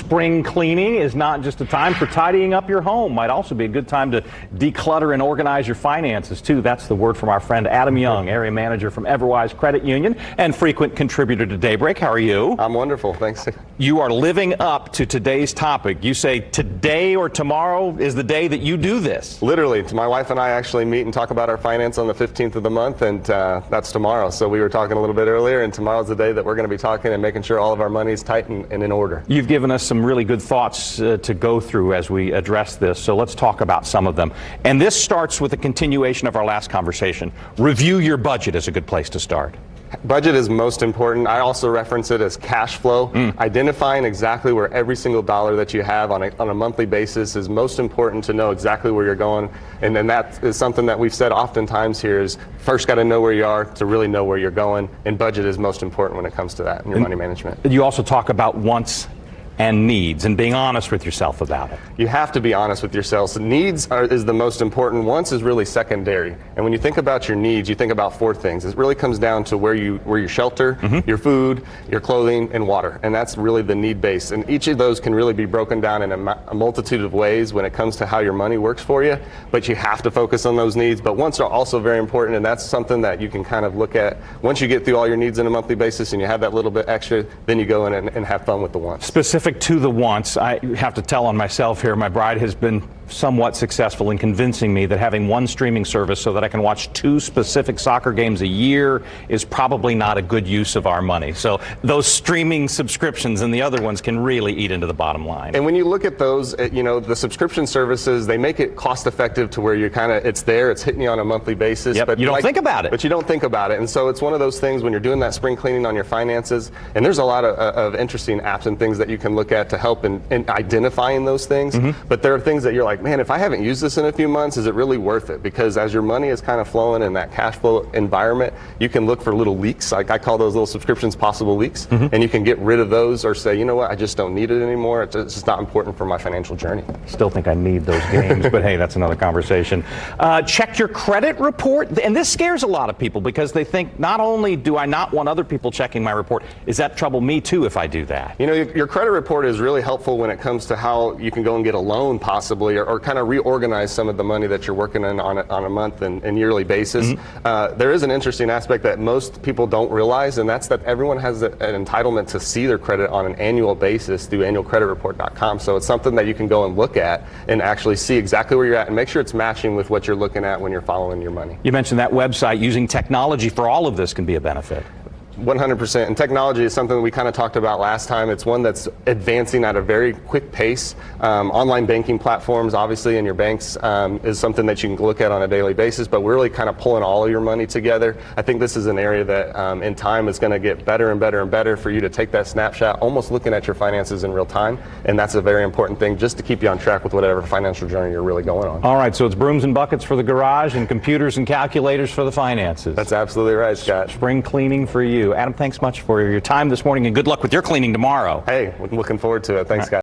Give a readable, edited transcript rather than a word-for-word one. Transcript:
Spring cleaning is not just a time for tidying up your home. Might also be a good time to declutter and organize your finances, too. That's the word from our friend Adam Young, area manager from Everwise Credit Union and frequent contributor to Daybreak. How are you? I'm wonderful, thanks. You are living up to today's topic. You say today or tomorrow is the day that you do this. Literally, my wife and I actually meet and talk about our finance on the 15th of the month, and that's tomorrow. So we were talking a little bit earlier, and tomorrow's the day that we're going to be talking and making sure all of our money is tight and in order. You've given us some really good thoughts to go through as we address this, so let's talk about some of them. And this starts with a continuation of our last conversation. Review your budget is a good place to start. Budget is most important. I also reference it as cash flow. Identifying exactly where every single dollar that you have on a monthly basis is most important to know exactly where you're going. And then that is something that we've said oftentimes here is first got to know where you are to really know where you're going. And budget is most important when it comes to that in your money management. You also talk about wants and needs and being honest with yourself about it. You have to be honest with yourself. So needs is the most important. Wants is really secondary. And when you think about your needs, you think about four things. It really comes down to where you shelter, your food, your clothing, and water. And that's really the need base. And each of those can really be broken down in a multitude of ways when it comes to how your money works for you. But you have to focus on those needs. But wants are also very important, and that's something that you can kind of look at. Once you get through all your needs on a monthly basis and you have that little bit extra, then you go in and have fun with the wants. Specific to the wants, I have to tell on myself here, my bride has been somewhat successful in convincing me that having one streaming service so that I can watch 2 specific soccer games a year is probably not a good use of our money. So those streaming subscriptions and the other ones can really eat into the bottom line. And when you look at those, you know, the subscription services, they make it cost effective to where you're kind of, it's hitting you on a monthly basis. Yep, but you don't think about it. But you don't think about it. And so it's one of those things when you're doing that spring cleaning on your finances, and there's a lot of interesting apps and things that you can look at to help in identifying those things. But there are things that you're like, man, if I haven't used this in a few months, is it really worth it? Because as your money is kind of flowing in that cash flow environment, you can look for little leaks. Like I call those little subscriptions possible leaks. And you can get rid of those or say, you know what, I just don't need it anymore. It's just not important for my financial journey. Still think I need those games, but hey, that's another conversation. Check your credit report. And this scares a lot of people because they think not only do I not want other people checking my report, is that trouble me too if I do that? You know, your credit report is really helpful when it comes to how you can go and get a loan possibly or kind of reorganize some of the money that you're working on a month and yearly basis. There is an interesting aspect that most people don't realize, and that's that everyone has an entitlement to see their credit on an annual basis through annualcreditreport.com. So it's something that you can go and look at and actually see exactly where you're at and make sure it's matching with what you're looking at when you're following your money. You mentioned that website. Using technology for all of this can be a benefit. 100%. And technology is something that we kind of talked about last time. It's one that's advancing at a very quick pace. Online banking platforms, obviously, in your banks is something that you can look at on a daily basis, but we're really kind of pulling all of your money together. I think this is an area that in time is going to get better and better and better for you to take that snapshot, almost looking at your finances in real time. And that's a very important thing just to keep you on track with whatever financial journey you're really going on. All right, so it's brooms and buckets for the garage and computers and calculators for the finances. That's absolutely right, Scott. Spring cleaning for you. Adam, thanks much for your time this morning, and good luck with your cleaning tomorrow. Hey, looking forward to it. Thanks, guys.